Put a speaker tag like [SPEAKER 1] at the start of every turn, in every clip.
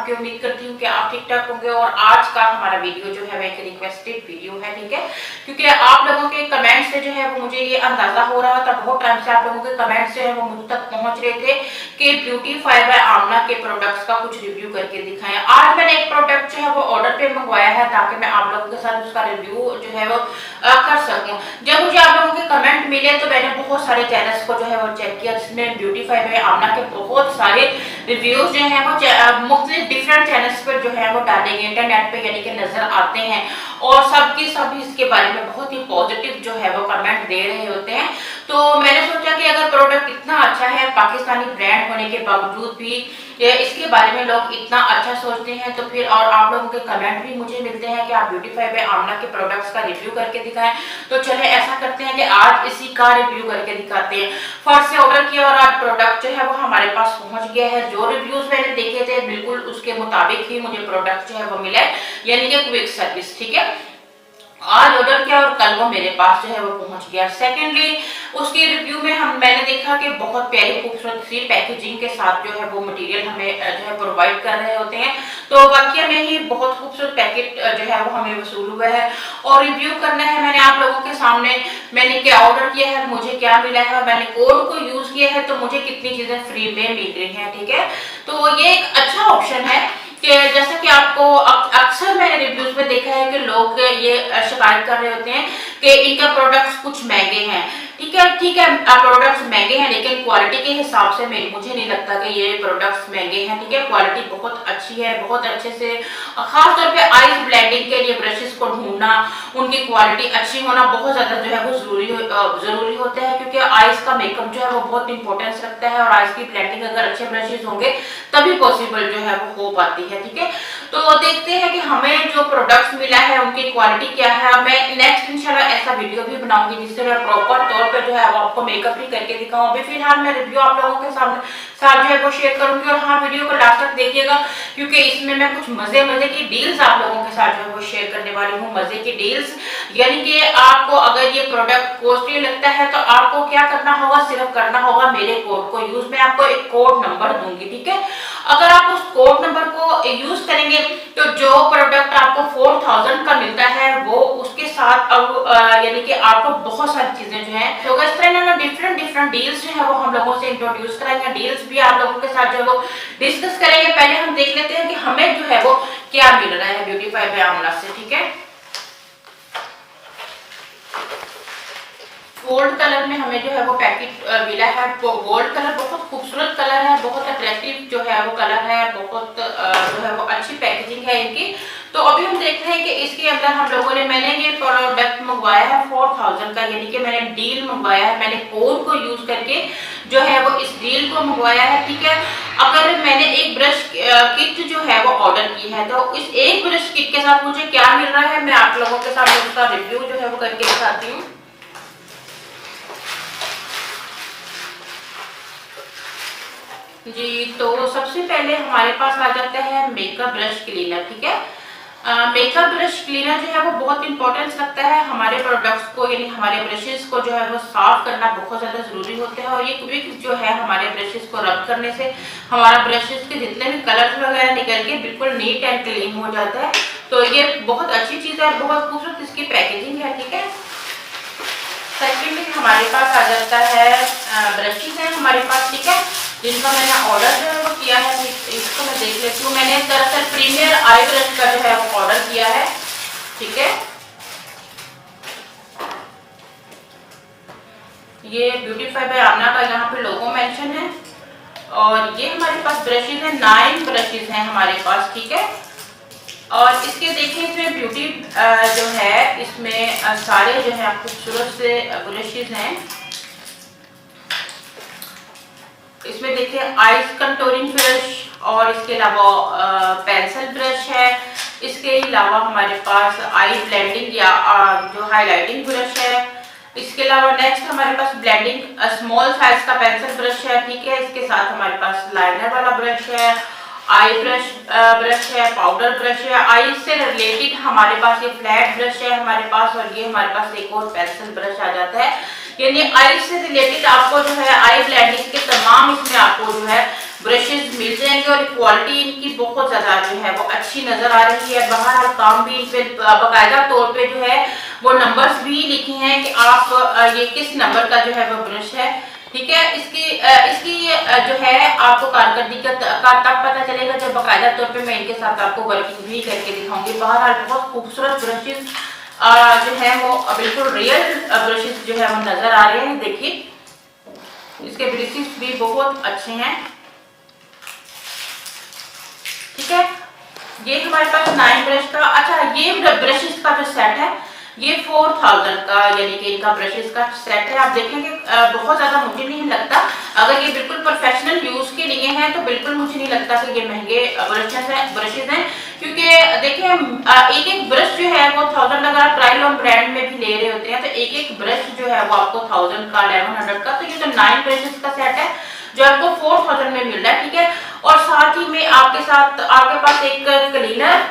[SPEAKER 1] आप की उम्मीद करती हूँ कि आप ठीक ठाक होंगे। और आज का हमारा वीडियो जो है वो एक रिक्वेस्टेड वीडियो है, ठीक है, क्योंकि आप लोगों के कमेंट से जो है वो मुझे ये अंदाजा हो रहा था, बहुत टाइम से आप लोगों के कमेंट जो है वो मुझ तक पहुंच रहे थे कि ब्यूटीफाई बाय आमना के प्रोडक्ट्स का कुछ रिव्यू करके दिखाएं। आज मैंने एक प्रोडक्ट जो है वो ऑर्डर पे मंगवाया है ताकि मैं आप लोगों के साथ उसका रिव्यू जो है वो कर सकूं। जब मुझे आप लोगों के कमेंट मिले तो मैंने बहुत सारे चैनल्स को जो है वो चेक किया, जिसमें ब्यूटीफाई बाय आमना के बहुत सारे रिव्यूज जो है वो मुख्तलिफ डिफरेंट चैनल्स पर जो है वो डाले गए इंटरनेट पे, यानी कि नजर आते हैं और सबकी सब इसके बारे में बहुत ही पॉजिटिव जो है वो कमेंट दे रहे होते हैं। तो मैंने सोचा कि अगर प्रोडक्ट इतना अच्छा है, पाकिस्तानी ब्रांड होने के बावजूद भी इसके बारे में लोग इतना अच्छा सोचते हैं, तो फिर और आप लोगों के कमेंट भी मुझे मिलते हैं कि आप ब्यूटीफाई बाय आमना के प्रोडक्ट्स का रिव्यू करके दिखाएं। तो चले ऐसा करते हैं कि आज इसी का रिव्यू करके दिखाते हैं। फर्स्ट से ऑर्डर किया और आज प्रोडक्ट जो है वो हमारे पास पहुंच गया है। जो रिव्यूज मैंने देखे थे बिल्कुल उसके मुताबिक ही मुझे प्रोडक्ट जो है वो मिला, यानी कि क्विक सर्विस, ठीक है। आज ऑर्डर किया और कल वो मेरे पास जो है वो पहुंच गया। सेकेंडली उसके रिव्यू में मैंने देखा कि बहुत प्यारी खूबसूरत सी पैकेजिंग के साथ जो है वो मटेरियल हमें जो है प्रोवाइड कर रहे होते हैं। तो वाकई में ही बहुत खूबसूरत पैकेट जो है वो हमें वसूल हुआ है और रिव्यू करना है मैंने आप लोगों के सामने। मैंने क्या ऑर्डर किया है, मुझे क्या मिला है, मैंने कोड को यूज किया है तो मुझे कितनी चीजें फ्री में मिल रही हैं, ठीक है। तो ये एक अच्छा ऑप्शन है कि जैसा कि आपको अक्सर मैंने रिव्यूज में देखा है कि लोग ये शिकायत कर रहे होते हैं कि इनका प्रोडक्ट्स कुछ महंगे हैं, ठीक है प्रोडक्ट्स महंगे हैं लेकिन क्वालिटी के हिसाब से मुझे नहीं लगता कि ये प्रोडक्ट्स महंगे हैं, ठीक है। क्वालिटी बहुत अच्छी है, बहुत अच्छे से, खास तौर पे आईज ब्लेंडिंग के लिए ब्रशेस को ढूंढना, उनकी क्वालिटी अच्छी होना बहुत ज्यादा जो है वो जरूरी होता है, क्योंकि आईज का मेकअप जो है वो बहुत इंपॉर्टेंस रखता है और आईज की ब्लेंडिंग अगर अच्छे ब्रशेस होंगे तभी पॉसिबल जो है वो हो पाती है, ठीक है। तो देखते हैं कि हमें जो प्रोडक्ट्स मिला है उनकी क्वालिटी क्या है। मैं नेक्स्ट इंशाल्लाह ऐसा वीडियो भी बनाऊंगी जिससे मैं प्रॉपर तौर पे जो है वो आपको मेकअप भी करके दिखाऊं। अभी फिलहाल मैं रिव्यू आप लोगों के साथ जो है वो शेयर करूंगी और हाँ, वीडियो को लास्ट तक देखिएगा क्योंकि इसमें मैं कुछ मजे की डील्स आप लोगों के साथ जो है वो शेयर करने वाली हूँ। मजे की डील्स यानी कि आपको अगर ये प्रोडक्ट कॉस्टली लगता है तो आपको क्या करना होगा, सिर्फ करना होगा मेरे कोड को यूज। मैं आपको एक कोड नंबर दूंगी, ठीक है। अगर आप उस कोड नंबर को यूज करेंगे तो जो प्रोडक्ट आपको 4000 का मिलता है वो उसके साथ अब यानी कि आपको बहुत सारी चीजें जो है तो इस तरह ना डिफरेंट डील्स जो है वो हम लोगों से इंट्रोड्यूस कराएंगे। डील्स भी आप लोगों के साथ जो है वो डिस्कस करेंगे। पहले हम देख लेते हैं कि हमें जो है वो क्या मिल रहा है ब्यूटीफाई बाय आमना से, ठीक है। गोल्ड कलर में हमें जो है वो पैकेट मिला है। गोल्ड कलर बहुत खूबसूरत कलर है, बहुत अट्रैक्टिव जो है वो कलर है, बहुत जो है वो अच्छी पैकेजिंग है इनकी। तो अभी हम देख रहे हैं कि इसके अंदर हम लोगों ने, मैंने ये प्रोडक्ट मंगवाया है 4000 का, यानी कि मैंने डील मंगवाया है, मैंने कोड को यूज करके जो है वो इस डील को मंगवाया है, ठीक है। अगर मैंने एक ब्रश किट जो है वो ऑर्डर की है तो इस एक ब्रश किट के साथ मुझे क्या मिल रहा है मैं आप लोगों के साथ उसका रिव्यू जो है वो करके दिखाती हूँ। जी, तो सबसे पहले हमारे पास आ जाता है मेकअप ब्रश क्लीनर, ठीक है। मेकअप ब्रश क्लीनर जो है वो बहुत इंपॉर्टेंस रखता है हमारे प्रोडक्ट्स को, यानी हमारे ब्रशेस को जो है वो साफ करना बहुत ज्यादा जरूरी होता है। और ये क्विक जो है हमारे ब्रशेस को रब करने से हमारा ब्रशेस के जितने भी कलर्स वगैरह निकल के बिल्कुल नीट एंड क्लीन हो जाता है। तो ये बहुत अच्छी चीज है, बहुत खूबसूरत इसकी पैकेजिंग है, ठीक है। सेकेंडली हमारे पास आ जाता है ब्रशेस है हमारे पास, ठीक है, जिनका मैंने ऑर्डर जो है वो किया है। इसको मैं देख लेती हूँ। मैंने दरअसल प्रीमियर आई ब्रश का जो है वो ऑर्डर किया है, ठीक है। ये ब्यूटीफाई बाय आमना का यहाँ पे लोगो मेंशन है और ये हमारे पास ब्रशेस है, 9 ब्रशेस हैं हमारे पास, ठीक है। और इसके देखिए इसमें ब्यूटी जो है इसमें सारे जो है खूबसूरत से ब्रशेस हैं। इसमें देखिए आईज कंटूरिंग ब्रश और इसके अलावा पेंसिल ब्रश है। इसके अलावा हमारे पास आई ब्लेंडिंग या जो हाईलाइटिंग ब्रश है। इसके अलावा नेक्स्ट हमारे पास ब्लेंडिंग स्मॉल साइज का पेंसिल ब्रश है, ठीक है। इसके साथ हमारे पास लाइनर वाला ब्रश है, आई ब्रश है, पाउडर ब्रश है। आई से रिलेटेड हमारे पास ये फ्लैट ब्रश है हमारे पास और ये हमारे पास एक और पेंसिल ब्रश आ जाता है। यानी आई से रिलेटेड आपको जो है आई ब्लेंडिंग के तमाम इसमें आपको जो है ब्रशेज मिल जाएंगे और क्वालिटी इनकी बहुत ज्यादा जो है वो अच्छी नजर आ रही है। बाहर काम भी इन पे बाकायदा तौर पे जो है वो नंबर्स भी लिखे हैं कि आप ये किस नंबर का जो है वो ब्रश है, ठीक है। इसकी जो है आपको कारकर्दगी का तब पता चलेगा जब बाकायदा तौर पे मैं इनके साथ आपको वर्किंग भी करके दिखाऊंगी। बहरहाल बहुत खूबसूरत ब्रशेज जो है वो बिल्कुल रियल ब्रशेज जो है वो नजर आ रहे हैं। देखिए इसके ब्रशेज भी बहुत अच्छे हैं, ठीक है। ये हमारे पास 9 ब्रश का, अच्छा ये ब्रशेज का जो सेट है ये 4000 का यानी कि इनका ब्रशेज का सेट है। आप देखेंगे बहुत ज्यादा मुझे नहीं लगता, अगर ये बिल्कुल प्रोफेशनल यूज के लिए हैं तो बिल्कुल मुझे नहीं लगता कि ये महंगे ब्रशेज हैं, क्योंकि देखिए एक एक ब्रश जो है वो 1000, अगर आप ट्रायल ऑन ब्रांड में भी ले रहे होते हैं तो एक एक ब्रश जो है वो आपको 1000 का 1100 का, तो ये तो 9 ब्रशेज का सेट है जो आपको 4000 में मिल रहा है, ठीक है। और साथ ही में आपके पास एक क्लीनर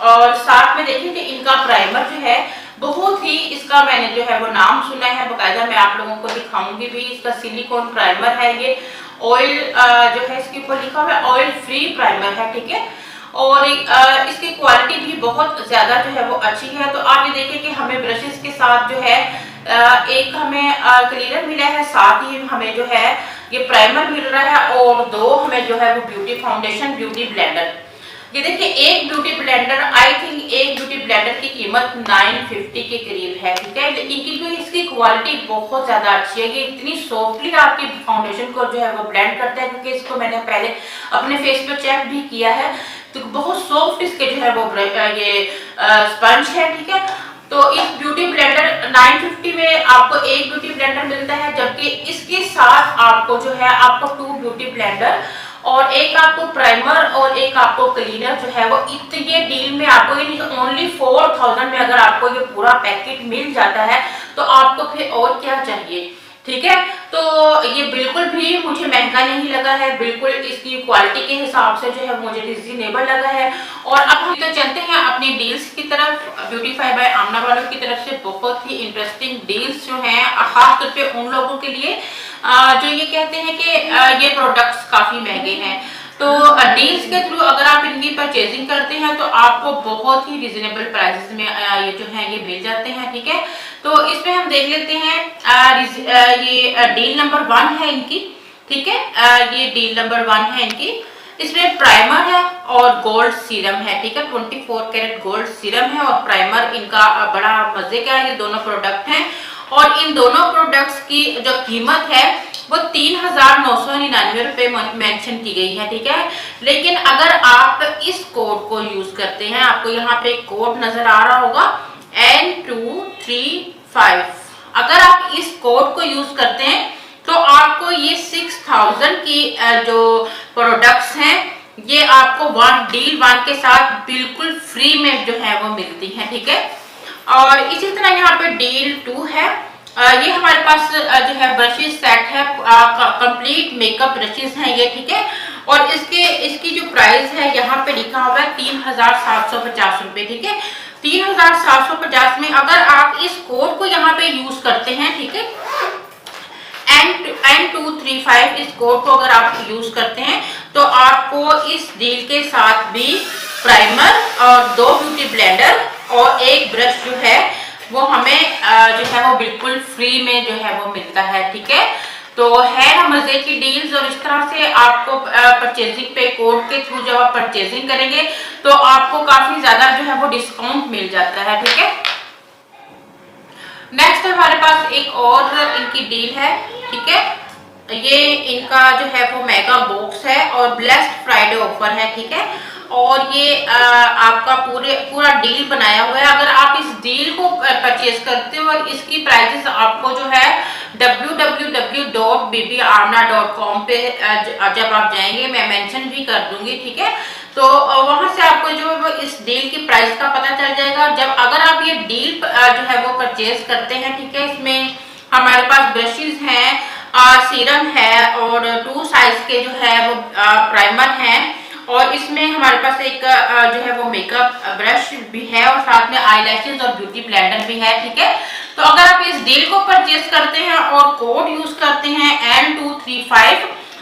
[SPEAKER 1] और साथ में देखिए कि इनका प्राइमर जो है बहुत ही, इसका मैंने जो है वो नाम सुना है बाकायदा, मैं आप लोगों को दिखाऊंगी भी। इसका सिलिकॉन प्राइमर है, ये ऑयल जो है इसके ऊपर लिखा हुआ है ऑयल फ्री प्राइमर है, ठीक है। और इसकी क्वालिटी भी बहुत ज्यादा जो है वो अच्छी है। तो आप ये देखिए कि हमें ब्रशेस के साथ जो है एक हमें क्लीनर मिला है, साथ ही हमें जो है ये प्राइमर मिल रहा है और 2 हमें जो है वो ब्यूटी फाउंडेशन ब्यूटी ब्लेंडर। ये देखिए एक ब्यूटी ब्लेंडर, आई थिंक एक ब्यूटी ब्लेंडर की कीमत 950 के करीब है, ठीक है। लेकिन इसकी क्वालिटी बहुत ज्यादा अच्छी है, ये इतनी सॉफ्टली आपकी फाउंडेशन को जो है वो ब्लेंड करता है, क्योंकि इसको मैंने पहले अपने फेस पे चेक भी किया है, तो बहुत सॉफ्ट इसके जो है वो ये स्पंज है, ठीक है। तो इस ब्यूटी ब्लेंडर 950 में आपको एक ब्यूटी ब्लेंडर मिलता है, जबकि इसके साथ आपको जो है आपको 2 ब्यूटी ब्लेंडर और एक आपको प्राइमर और एक आपको क्लीनर जो है वो इतने डील में आपको ओनली 4000 में अगर आपको ये पूरा पैकेट मिल जाता है तो आपको फिर और क्या चाहिए, ठीक है। तो ये बिल्कुल भी मुझे महंगा नहीं लगा है, बिल्कुल इसकी क्वालिटी के हिसाब से जो है मुझे रिजनेबल लगा है। और अब हम तो चलते हैं अपनी डील्स की तरफ। ब्यूटीफाई बाय आमना वालों की तरफ से बहुत ही इंटरेस्टिंग डील्स जो हैं, खास तौर पे उन लोगों के लिए जो ये कहते हैं कि ये प्रोडक्ट्स काफी महंगे हैं, तो डील्स के थ्रू अगर आप इनकी परचेजिंग करते हैं तो आपको बहुत ही रिजनेबल प्राइसेस में ये जो है ये मिल जाते हैं, ठीक है। तो इसमें हम देख लेते हैं ये डील नंबर 1 है इनकी, ठीक है। ये डील नंबर 1 है इनकी, इसमें प्राइमर है और गोल्ड सीरम है, ठीक है। 24 कैरेट गोल्ड सीरम है और प्राइमर इनका बड़ा मजे का है। ये दोनों प्रोडक्ट हैं और इन दोनों प्रोडक्ट्स की जो कीमत है वो 3999 रुपए मेंशन की गई है, ठीक है। लेकिन अगर आप इस कोड को यूज करते हैं, आपको यहाँ पे कोड नजर आ रहा होगा N235, अगर आप इस कोड को यूज करते हैं तो आपको ये 6000 की जो प्रोडक्ट्स हैं ये आपको डील 1 के साथ बिल्कुल फ्री में जो है वो मिलती हैं, ठीक है। और इसी तरह यहाँ पे डील 2 है, ये हमारे पास जो है ब्रशेस सेट है, कंप्लीट मेकअप ब्रशेस हैं ये, ठीक है। और इसकी जो प्राइस है यहाँ पे लिखा हुआ है 3750 रुपए, ठीक है। 3750 में अगर आप इस कोड को यहाँ पे यूज करते हैं, ठीक है, N235 इस कोड को अगर आप यूज करते हैं तो आपको इस डील के साथ भी प्राइमर और 2 ब्यूटी ब्लेंडर और एक ब्रश जो है वो हमें जो है वो बिल्कुल फ्री में जो है वो मिलता है, ठीक है। तो है ना मजे की डील्स। और इस तरह से आपको परचेजिंग पे कोड के थ्रू जब आप परचेजिंग करेंगे तो आपको काफी ज्यादा जो है वो डिस्काउंट मिल जाता है, ठीक है। नेक्स्ट हमारे पास एक और इनकी डील है, ठीक है। ये इनका जो है वो मेगा बॉक्स है और ब्लेस्ड फ्राइडे ऑफर है, ठीक है। और ये आपका पूरा डील बनाया हुआ है। अगर आप इस डील को परचेज करते हो और इसकी प्राइसेस आपको जो है www.bbamna.com पे जब आप जाएंगे, मैं मेंशन भी कर दूंगी, ठीक है। तो वहां से आपको जो है वो इस डील की प्राइस का पता चल जाएगा। जब अगर आप ये डील जो है वो परचेज करते हैं, ठीक है, इसमें हमारे पास ब्रशेस हैं, सीरम है और 2 साइज के जो है वो प्राइमर हैं और इसमें हमारे पास एक जो है वो मेकअप ब्रश भी है और साथ में आईलैशेस और ब्यूटी ब्लेंडर भी है, ठीक है। तो अगर आप इस डील को परचेज करते हैं और कोड यूज करते हैं N235,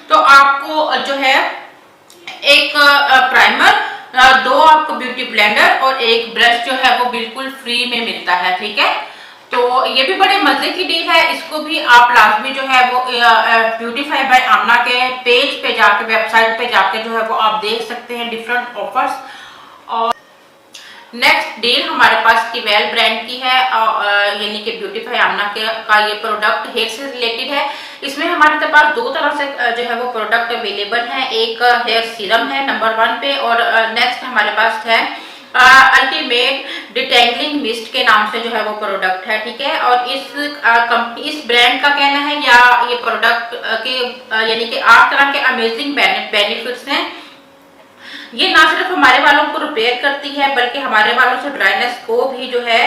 [SPEAKER 1] तो आपको जो है एक प्राइमर, दो आपको ब्यूटी ब्लेंडर और एक ब्रश जो है वो बिल्कुल फ्री में मिलता है। ठीक है, तो ये भी बड़े मजे की डील है। इसको भी आप लाजमी जो है वो ब्यूटीफाई बाय आमना के पेज पे जाके, वेबसाइट पे जाके जो है वो आप देख सकते हैं डिफरेंट ऑफर्स। और नेक्स्ट डील हमारे पास टिवेल ब्रांड की है, यानी कि ब्यूटीफाई आमना का ये प्रोडक्ट हेयर से रिलेटेड है। इसमें हमारे पास दो तरह से जो है वो प्रोडक्ट अवेलेबल है। एक हेयर सीरम है नंबर 1 पे, और नेक्स्ट हमारे पास है अल्टीमेट डिटेंगलिंग मिस्ट के नाम से जो है वो प्रोडक्ट है। ठीक है, और इस ब्रांड का कहना है या ये प्रोडक्ट के यानी कि 8 तरह के अमेजिंग बेनिफिट्स हैं। ये ना सिर्फ हमारे बालों को रिपेयर करती है बल्कि हमारे बालों से ड्राइनेस को भी जो है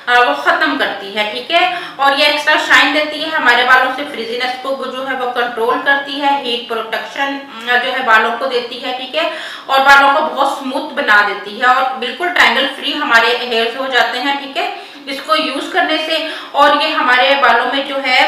[SPEAKER 1] वो खत्म करती है। ठीक है, और ये एक्स्ट्रा शाइन देती है, हमारे बालों से फ्रिजीनेस को जो है वो कंट्रोल करती है, हीट प्रोटेक्शन जो है बालों को देती है। ठीक है, और बालों को बहुत स्मूथ बना देती है और बिल्कुल टैंगल फ्री हमारे हेयर्स हो जाते हैं। ठीक है, इसको यूज करने से, और ये हमारे बालों में जो है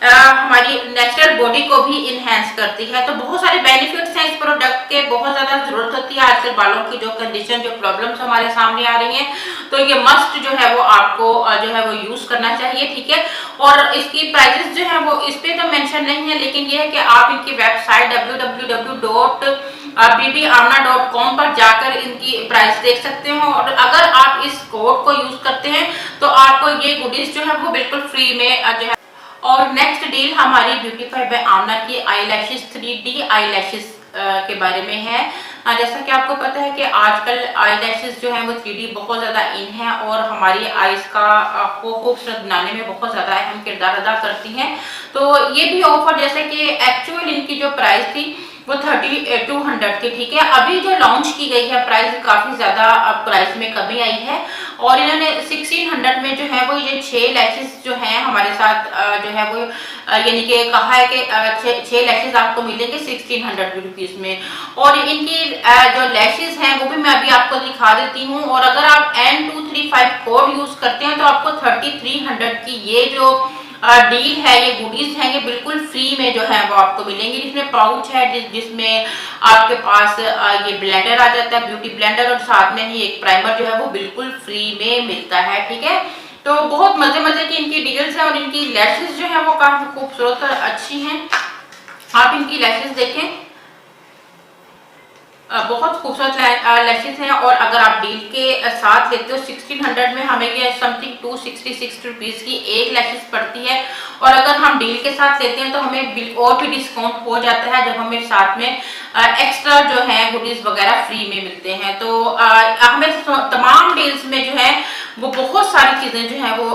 [SPEAKER 1] हमारी नेचुरल बॉडी को भी इनहेंस करती है। तो बहुत सारे बेनिफिट्स हैं इस प्रोडक्ट के, बहुत ज्यादा जरूरत होती है आजकल बालों की जो कंडीशन, जो प्रॉब्लम्स हमारे सामने आ रही हैं, तो ये मस्ट जो है वो आपको जो है वो यूज करना चाहिए। ठीक है, और इसकी प्राइसेस जो है वो इस पे तो मेंशन नहीं है, लेकिन ये है कि आप इनकी वेबसाइट www.bbamna.com पर जाकर इनकी प्राइस देख सकते हो, और अगर आप इस कोड को यूज करते हैं तो आपको ये गुडीज जो है वो बिल्कुल फ्री में जो है। और नेक्स्ट डील हमारी ब्यूटीफाई बाय आमना की आई-लैशेस 3D आई-लैशेस के बारे में है। जैसा कि आपको पता है कि आजकल आई-लैशेस जो है वो 3D बहुत ज्यादा इन है और हमारी आईज का को खूबसूरत बनाने में बहुत ज्यादा अहम किरदार अदा करती हैं। तो ये भी ऑफर, जैसे कि एक्चुअल इनकी जो प्राइस थी वो 3200 थी। ठीक है, अभी जो लॉन्च की गई है प्राइस काफी ज्यादा प्राइस में कमी आई है, और इन्होंने 1600 में जो है वो ये 6 लैशेस जो हैं हमारे साथ जो है वो यानी कि कहा है कि 6 लैशेस आपको मिलेंगे 1600 रुपीज में। और इनकी जो लैशेस हैं वो भी मैं अभी आपको दिखा देती हूँ, और अगर आप N235 कोड यूज करते हैं तो आपको 3300 की ये जो डील है, ये गुडीज हैं, ये बिल्कुल फ्री में जो है वो आपको मिलेंगे। जिसमें पाउच है, जिसमें आपके पास ये ब्लेंडर आ जाता है, ब्यूटी ब्लेंडर, और साथ में ही एक प्राइमर जो है वो बिल्कुल फ्री में मिलता है। ठीक है, तो बहुत मजे की इनकी डील्स हैं, और इनकी लैशेस जो है वो काफी खूबसूरत और अच्छी हैं। आप इनकी लैशेस देखें, बहुत खूबसूरत लैशेस हैं, और अगर आप डील के साथ लेते हो 1600 में हमें ये समथिंग 266 रुपीज की एक लैशेस पड़ती है, और अगर हम डील के साथ लेते हैं तो हमें और भी डिस्काउंट हो जाता है जब हमें साथ में एक्स्ट्रा जो है गुडीज वगैरह फ्री में मिलते हैं। तो हमें तमाम डील्स में जो है वो बहुत सारी चीजें जो है वो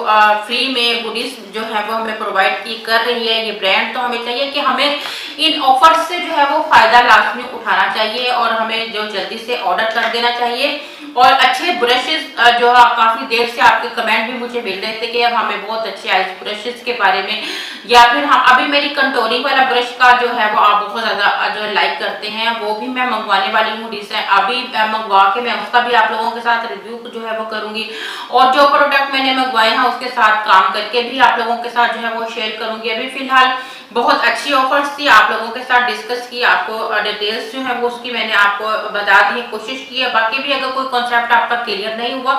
[SPEAKER 1] फ्री में गुडीज जो है वो हमें प्रोवाइड की कर रही है ये ब्रांड। तो हमें चाहिए कि हमें इन ऑफर्स से जो है वो फायदा लाजमी उठाना चाहिए, और हमें जो जल्दी से ऑर्डर कर देना चाहिए। और अच्छे ब्रशेस जो काफी देर से आपके कमेंट भी मुझे मिल रहे थे कि अब हमें बहुत अच्छे आइस ब्रशेस के बारे में, या फिर हम अभी मेरी कंटोरिंग वाला ब्रश का जो है वो आप बहुत ज्यादा जो लाइक करते हैं, वो भी मैं मंगवाने वाली हूँ डिजाइन, अभी मंगवा के मैं उसका भी आप लोगों के साथ रिव्यू जो है वो करूंगी, और जो प्रोडक्ट मैंने मंगवाए हैं उसके साथ काम करके भी आप लोगों के साथ जो है वो शेयर करूंगी। अभी फिलहाल बहुत अच्छी ऑफर्स थी, आप लोगों के साथ डिस्कस की, आपको डिटेल्स जो है वो उसकी मैंने आपको बता दी, कोशिश की है। बाकी भी अगर कोई कॉन्सेप्ट आपका क्लियर नहीं हुआ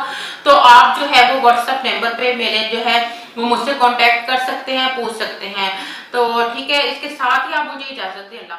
[SPEAKER 1] तो आप जो है वो व्हाट्सएप नंबर पे मेरे जो है वो मुझसे कांटेक्ट कर सकते हैं, पूछ सकते हैं। तो ठीक है, इसके साथ ही आप मुझे इजाजत दें। अल्लाह।